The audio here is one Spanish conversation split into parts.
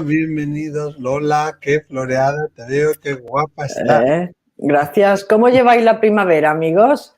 bienvenidos. Lola, qué floreada te veo, qué guapa está. Gracias. ¿Cómo lleváis la primavera, amigos?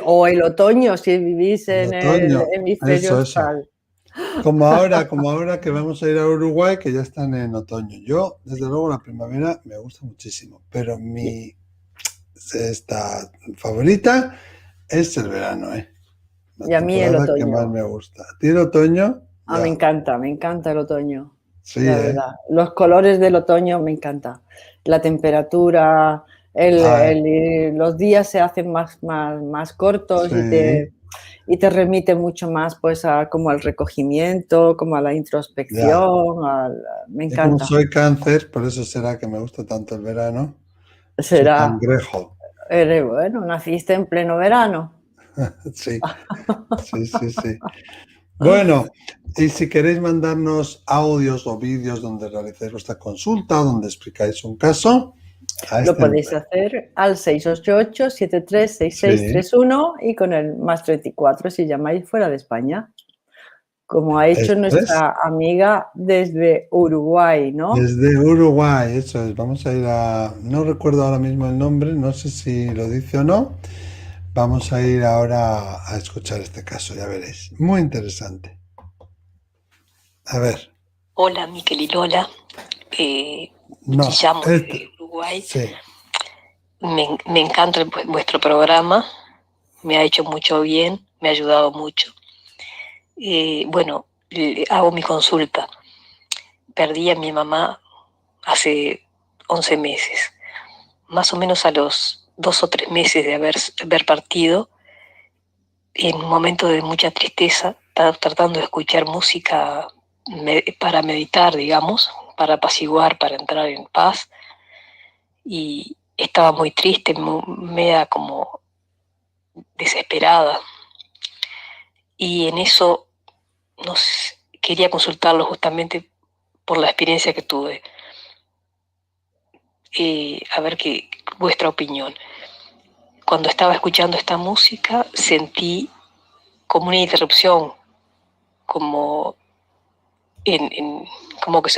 O el otoño, si vivís El en el otoño, hemisferio eso. austral. Como ahora que vamos a ir a Uruguay, que ya están en otoño. Yo, desde luego, la primavera me gusta muchísimo, pero mi esta favorita es el verano, ¿eh? La Y a mí el temporada que más otoño. me gusta. ¿A ti el otoño? Ya. Me encanta el otoño, Sí, la ¿eh? verdad. Los colores del otoño me encanta. La temperatura, Ay, los días se hacen más cortos sí, y te remite mucho más pues como al recogimiento, como a la ya. introspección. Me Yo como encanta. soy cáncer, por eso será que me gusta tanto el verano. Soy Será, cangrejo. bueno, naciste en pleno verano. Sí, sí. Bueno, y si queréis mandarnos audios o vídeos donde realicéis vuestra consulta, donde explicáis un caso, a Lo este podéis número. hacer al 688-736631 Sí, y con el +34 si llamáis fuera de España, como ha hecho esto es. nuestra amiga desde Uruguay, ¿no? Desde Uruguay, eso es. Vamos a ir a... No recuerdo ahora mismo el nombre, no sé si lo dice o no. Vamos a ir ahora a escuchar este caso, ya veréis. Muy interesante. A ver, Hola, Miquel y Lola. no, Llamo desde Uruguay. sí, Me encanta vuestro programa. Me ha hecho mucho bien, me ha ayudado mucho. Bueno, hago mi consulta. Perdí a mi mamá hace 11 meses. Más o menos a los 2 o 3 meses de haber partido, en un momento de mucha tristeza, tratando de escuchar música para meditar, digamos, para apaciguar, para entrar en paz. Y estaba muy triste, media como desesperada. Y en eso quería consultarlo justamente por la experiencia que tuve. A ver vuestra opinión. Cuando estaba escuchando esta música sentí como una interrupción, como, como que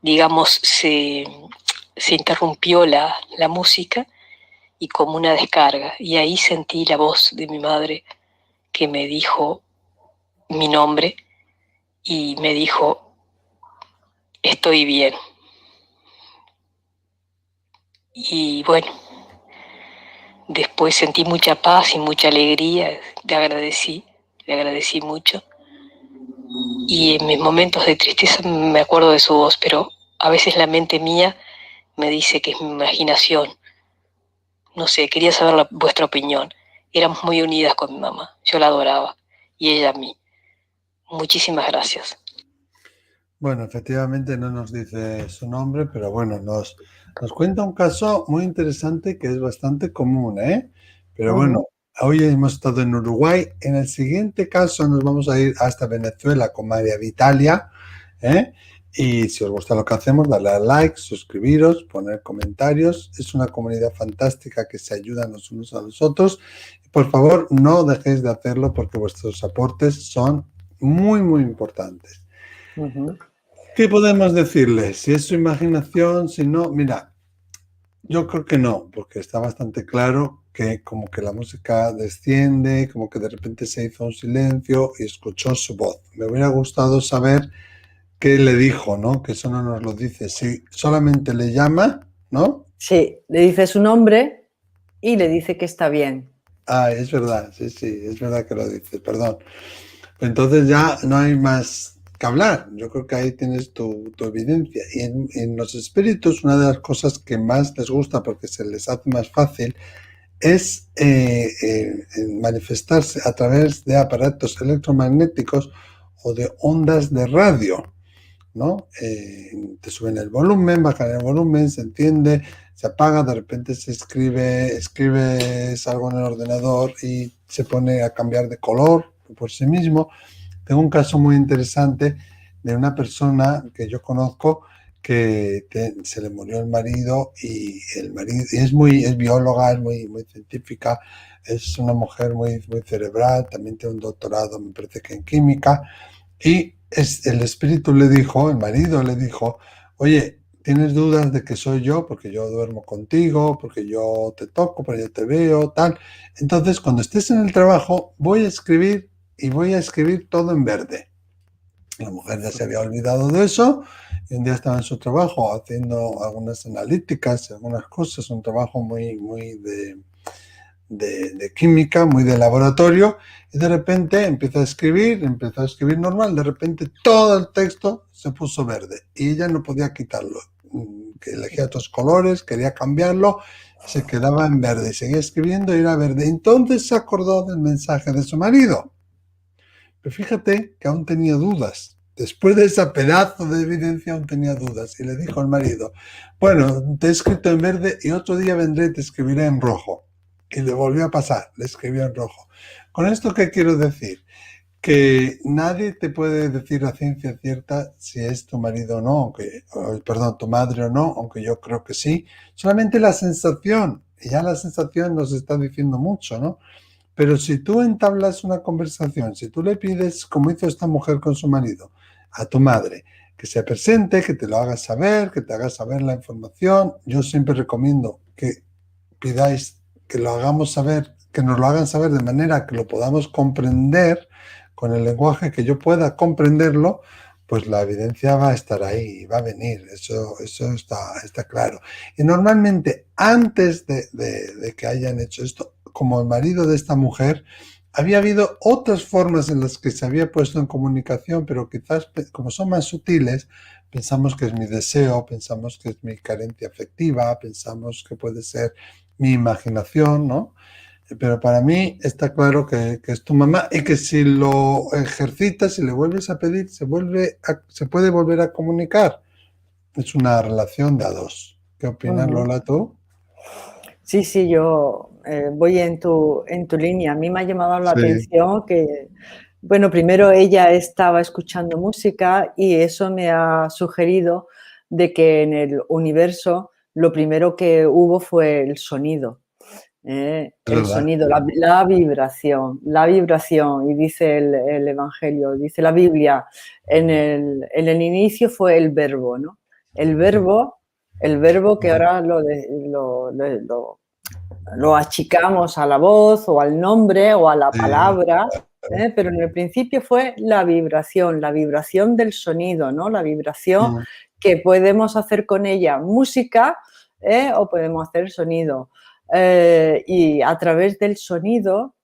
digamos, se interrumpió la música y como una descarga. Y ahí sentí la voz de mi madre que me dijo mi nombre y me dijo, estoy bien. Y bueno, después sentí mucha paz y mucha alegría, le agradecí mucho. Y en mis momentos de tristeza me acuerdo de su voz, pero a veces la mente mía me dice que es mi imaginación. No sé, quería saber vuestra opinión. Éramos muy unidas con mi mamá, yo la adoraba y ella a mí. Muchísimas gracias. bueno, efectivamente no nos dice su nombre, pero bueno, nos cuenta un caso muy interesante que es bastante común, ¿eh? Pero bueno, hoy hemos estado en Uruguay. En el siguiente caso nos vamos a ir hasta Venezuela con María Vitalia, ¿eh? Y si os gusta lo que hacemos, darle a like, suscribiros, poner comentarios. Es una comunidad fantástica que se ayuda los unos a los otros. Por favor, no dejéis de hacerlo porque vuestros aportes son muy importantes. ¿Qué podemos decirle? Si es su imaginación, si no, mira, yo creo que no, porque está bastante claro que como que la música desciende, como que de repente se hizo un silencio y escuchó su voz. Me hubiera gustado saber qué le dijo, ¿no? Que eso no nos lo dice. Si solamente le llama, ¿no? Sí, le dice su nombre y le dice que está bien. Ah, es verdad, sí, es verdad que lo dice, perdón. Entonces ya no hay más que hablar. Yo creo que ahí tienes tu evidencia. Y en los espíritus, una de las cosas que más les gusta porque se les hace más fácil es manifestarse a través de aparatos electromagnéticos o de ondas de radio, ¿no? Te suben el volumen, bajan el volumen, se enciende, se apaga, de repente escribes algo en el ordenador y se pone a cambiar de color por sí mismo. Tengo un caso muy interesante de una persona que yo conozco que se le murió el marido y el marido y es bióloga, es muy científica, es una mujer muy cerebral, también tiene un doctorado, me parece que en química, y el espíritu le dijo, el marido le dijo, oye, ¿tienes dudas de que soy yo? Porque yo duermo contigo, porque yo te toco, porque yo te veo, tal. Entonces, cuando estés en el trabajo, voy a escribir y voy a escribir todo en verde. La mujer ya se había olvidado de eso y un día estaba en su trabajo haciendo algunas analíticas, algunas cosas, un trabajo muy de química, muy de laboratorio, y de repente empezó a escribir normal, de repente todo el texto se puso verde y ella no podía quitarlo, que elegía otros colores, quería cambiarlo, se quedaba en verde y seguía escribiendo y era verde. Entonces se acordó del mensaje de su marido. Pero fíjate que aún tenía dudas. Después de ese pedazo de evidencia aún tenía dudas. Y le dijo al marido, bueno, te he escrito en verde y otro día vendré y te escribiré en rojo. Y le volvió a pasar, le escribió en rojo. ¿Con esto qué quiero decir? Que nadie te puede decir a ciencia cierta si es tu marido o no, perdón, tu madre o no, aunque yo creo que sí. Solamente la sensación, y ya la sensación nos está diciendo mucho, ¿no? Pero si tú entablas una conversación, si tú le pides, como hizo esta mujer con su marido, a tu madre, que se presente, que te lo haga saber, que te haga saber la información, yo siempre recomiendo que pidáis que lo hagamos saber, que nos lo hagan saber de manera que lo podamos comprender con el lenguaje que yo pueda comprenderlo, pues la evidencia va a estar ahí, va a venir, eso está claro. Y normalmente antes de que hayan hecho esto, como el marido de esta mujer, había habido otras formas en las que se había puesto en comunicación, pero quizás como son más sutiles, pensamos que es mi deseo, pensamos que es mi carencia afectiva, pensamos que puede ser mi imaginación, ¿no? Pero para mí está claro que es tu mamá y que si lo ejercitas, si le vuelves a pedir, se puede volver a comunicar. Es una relación de a dos. ¿Qué opinas, Lola, tú? Sí, sí, yo voy en tu línea. A mí me ha llamado la Sí, atención que, bueno, primero ella estaba escuchando música y eso me ha sugerido de que en el universo lo primero que hubo fue el sonido. El ¿verdad? sonido, la vibración, y dice el Evangelio, dice la Biblia, en el inicio fue el verbo, ¿no? El verbo, el verbo que ahora lo achicamos a la voz o al nombre o a la Sí, palabra, pero en el principio fue la vibración del sonido, ¿no? La vibración mm, que podemos hacer con ella música o podemos hacer sonido. Y a través del sonido,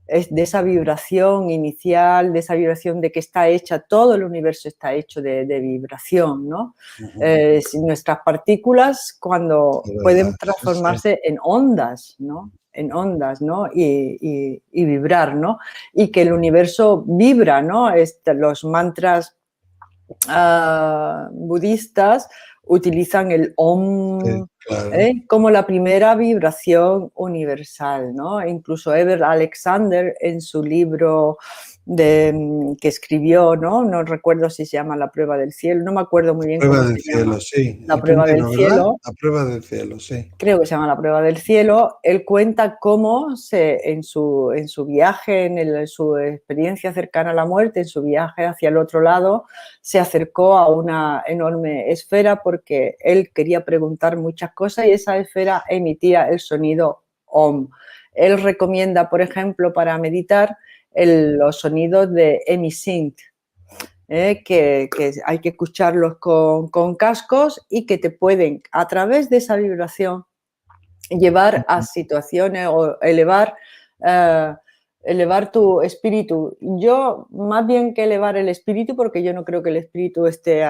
de esa vibración inicial, de esa vibración de que está hecha, todo el universo está hecho de vibración, ¿no? Si nuestras partículas cuando es verdad. pueden Sí, sí. transformarse en ondas, ¿no? En ondas, ¿no? Y vibrar, ¿no? Y que el universo vibra, ¿no? Los mantras budistas utilizan el Sí, Om claro. como la primera vibración universal, ¿no? Incluso Eber Alexander en su libro que escribió, ¿no? No recuerdo si se llama La prueba del cielo, no me acuerdo muy bien Prueba cómo del se llama. cielo, sí. La El prueba del primero, ¿verdad? cielo, La prueba del cielo, sí. creo que se llama La prueba del cielo, él cuenta cómo en su viaje, su experiencia cercana a la muerte, en su viaje hacia el otro lado, se acercó a una enorme esfera porque él quería preguntar muchas cosas y esa esfera emitía el sonido Om. Él recomienda, por ejemplo, para meditar los sonidos de Emisync, que hay que escucharlos con cascos y que te pueden, a través de esa vibración, llevar a situaciones o elevar tu espíritu. Yo, más bien que elevar el espíritu, porque yo no creo que el espíritu esté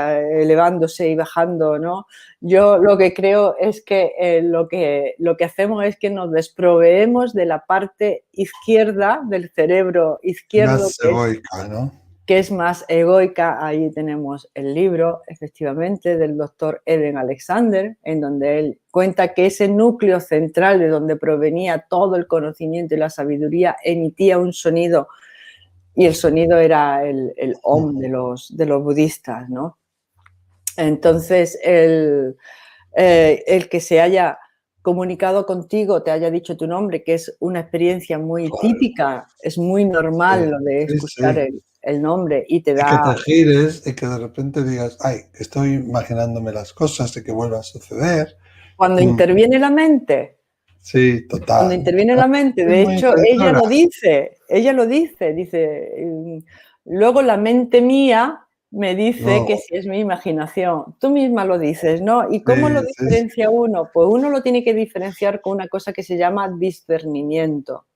elevándose y bajando, ¿no? Yo lo que creo es que lo que hacemos es que nos desproveemos de la parte izquierda del cerebro izquierdo, Más egoica, ¿no? que es más egoica. Ahí tenemos el libro, efectivamente, del doctor Eben Alexander, en donde él cuenta que ese núcleo central de donde provenía todo el conocimiento y la sabiduría emitía un sonido, y el sonido era el Om de los budistas, ¿no? Entonces, el que se haya comunicado contigo, te haya dicho tu nombre, que es una experiencia muy Claro, típica, es muy sí, normal lo de sí, escuchar sí. el nombre y te Y que da... te gires y que de repente digas, ay, que estoy imaginándome las cosas y que vuelva a suceder. Cuando interviene la mente, Sí, cuando total. interviene la mente, Es de muy hecho, ella inspiradora. lo dice, luego la mente mía me dice No, que si es mi imaginación. Tú misma lo dices, ¿no? ¿Y cómo lo sí, sí, sí. diferencia uno? Pues uno lo tiene que diferenciar con una cosa que se llama discernimiento.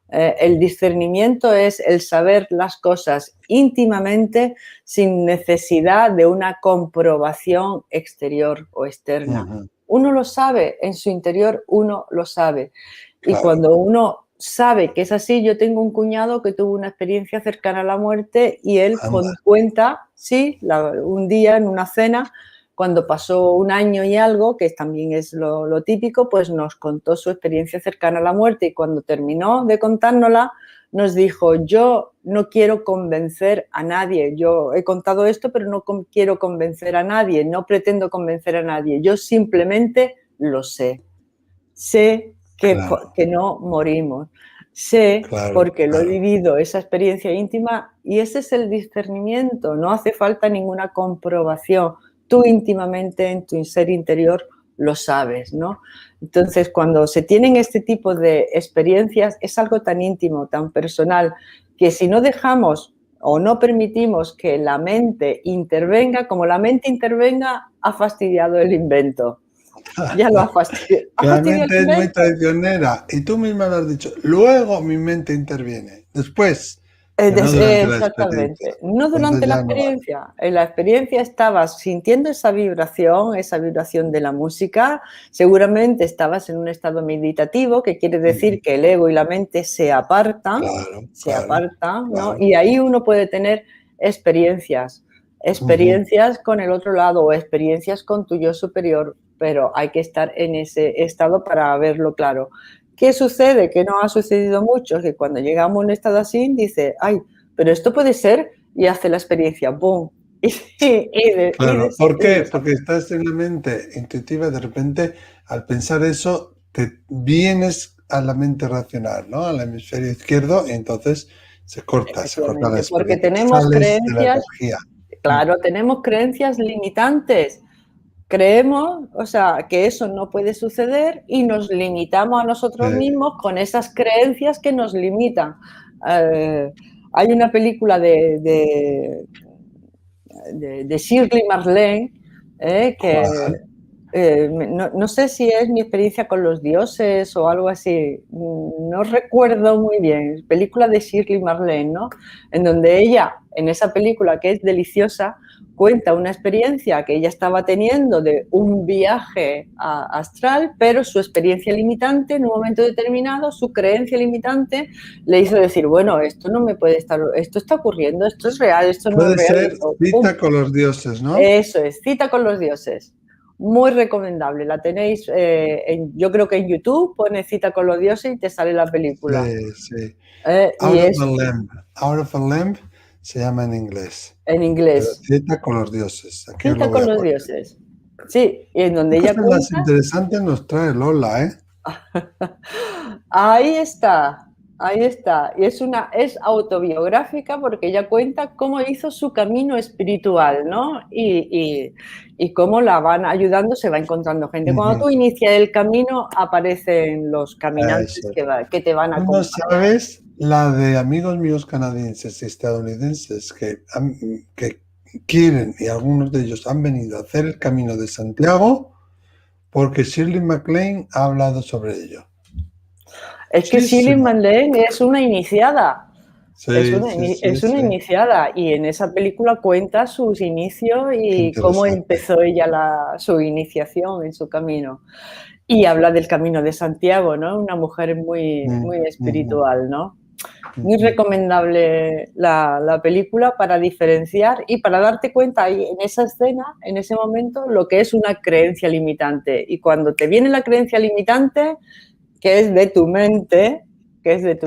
El discernimiento es el saber las cosas íntimamente sin necesidad de una comprobación exterior o externa. Ujú, Uno lo sabe, en su interior uno lo sabe. Y claro, cuando uno sabe que es así, yo tengo un cuñado que tuvo una experiencia cercana a la muerte y él anda, cuenta, sí, un día en una cena, cuando pasó un año y algo, que también es lo típico, pues nos contó su experiencia cercana a la muerte y cuando terminó de contárnosla, nos dijo, yo no quiero convencer a nadie, yo he contado esto, pero no quiero convencer a nadie, no pretendo convencer a nadie, yo simplemente lo sé. Sé claro, que no morimos, sé claro, porque lo he claro. vivido, esa experiencia íntima, y ese es el discernimiento, no hace falta ninguna comprobación. Tú íntimamente en tu ser interior lo sabes, ¿no? Entonces, cuando se tienen este tipo de experiencias, es algo tan íntimo, tan personal, que si no dejamos o no permitimos que la mente intervenga, como la mente intervenga, ha fastidiado el invento. Ya lo ha fastidiado. ¿Ha La fastidiado mente el es muy invento? traicionera y tú misma lo has dicho. Luego mi mente interviene. Después, pero no durante la experiencia. Exactamente. No Entonces durante la ya no vale. experiencia. En la experiencia estabas sintiendo esa vibración de la música. Seguramente estabas en un estado meditativo, que quiere Ujú, decir que el ego y la mente claro, claro, ¿no? claro. Y ahí uno puede tener experiencias, Ujú, experiencias con el otro lado o experiencias con tu yo superior, pero hay que estar en ese estado para verlo claro. ¿Qué sucede? Que no ha sucedido mucho, que cuando llegamos a un estado así, dice, ay, pero esto puede ser, y hace la experiencia, ¡boom! claro. ¿Por Y qué? Porque desaparece. estás en la mente intuitiva y de repente al pensar eso te vienes a la mente racional, ¿no? Al hemisferio izquierdo y entonces se corta la Efectivamente, porque experiencia. tenemos Sales de la creencias, energía. Mm, claro, tenemos creencias limitantes. Creemos, o sea, que eso no puede suceder y nos limitamos a nosotros eh, mismos con esas creencias que nos limitan. Eh, Hay una película de Shirley Marlene que ¿cuál? no sé si es mi experiencia con los dioses o algo así, no recuerdo muy bien, película de Shirley Marlene, ¿no? En donde ella, en esa película que es deliciosa, cuenta una experiencia que ella estaba teniendo de un viaje astral, pero su experiencia limitante, en un momento determinado, su creencia limitante le hizo decir, bueno, esto no me puede estar, esto está ocurriendo, esto es real, esto no es Puede real, y ser hizo, ¡pum! cita con los dioses, ¿no? Eso es, Cita con los dioses. Muy recomendable. La tenéis, yo creo que en YouTube pone Cita con los dioses y te sale la película. Sí, sí. Y Out of a es Lamb. Out of a Lamb se llama en inglés. en Pero inglés. cita con los dioses. Aquí os lo Cita voy con a los poner. dioses. Sí, y en donde Qué ella cosas más cuenta. interesantes nos trae Lola, ¿eh? Ahí está, ahí está. Y es autobiográfica porque ella cuenta cómo hizo su camino espiritual, ¿no? Y cómo la van ayudando, se va encontrando gente. Cuando Ujú. tú inicias el camino, aparecen los caminantes Eso es. que te van a Tú no acompañar. sabes la de amigos míos canadienses y estadounidenses que quieren, y algunos de ellos han venido a hacer el Camino de Santiago porque Shirley MacLaine ha hablado sobre ello. Es que Shirley Muchísimo. MacLaine es una iniciada. Sí, sí, sí, Es una sí. iniciada y en esa película cuenta sus inicios Qué y cómo interesante. empezó ella su iniciación en su camino. Y habla del Camino de Santiago, ¿no? Una mujer muy, Mm, muy ujú, espiritual, ¿no? Muy ujú. recomendable la película para diferenciar y para darte cuenta ahí en esa escena, en ese momento, lo que es una creencia limitante. Y cuando te viene la creencia limitante, que es de tu mente,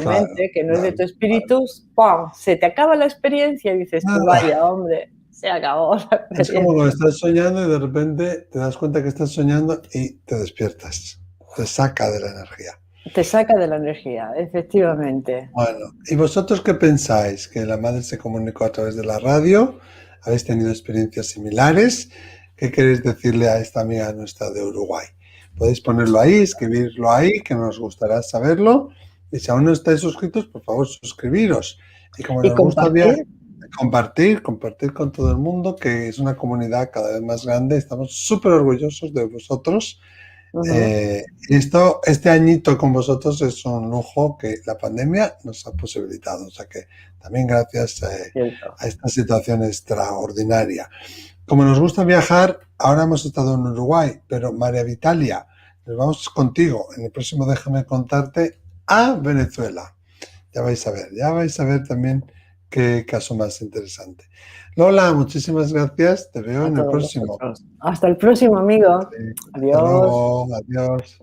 Claro, que no es de claro, tu claro. espíritu, ¡pum! Se te acaba la experiencia y dices tú, Nada. vaya, hombre, se acabó la Es como experiencia. cuando estás soñando y de repente te das cuenta que estás soñando y te despiertas. Te saca de la energía. Te saca de la energía, efectivamente. Bueno, ¿y vosotros qué pensáis? ¿Que la madre se comunicó a través de la radio? ¿Habéis tenido experiencias similares? ¿Qué queréis decirle a esta amiga nuestra de Uruguay? Podéis ponerlo ahí, escribirlo ahí, que nos gustará saberlo. Y si aún no estáis suscritos, por favor, suscribiros. Y como Y nos gusta compartir. compartir con todo el mundo, que es una comunidad cada vez más grande. Estamos súper orgullosos de vosotros. Este añito con vosotros es un lujo que la pandemia nos ha posibilitado, o sea que también gracias a esta situación extraordinaria. Como nos gusta viajar, ahora hemos estado en Uruguay, pero María Vitalia, nos vamos contigo en el próximo Déjame contarte a Venezuela. Ya vais a ver también qué caso más interesante. Lola, muchísimas gracias, te veo A en el todos próximo. vosotros. Hasta el próximo, amigo. Hasta Adiós. luego, adiós.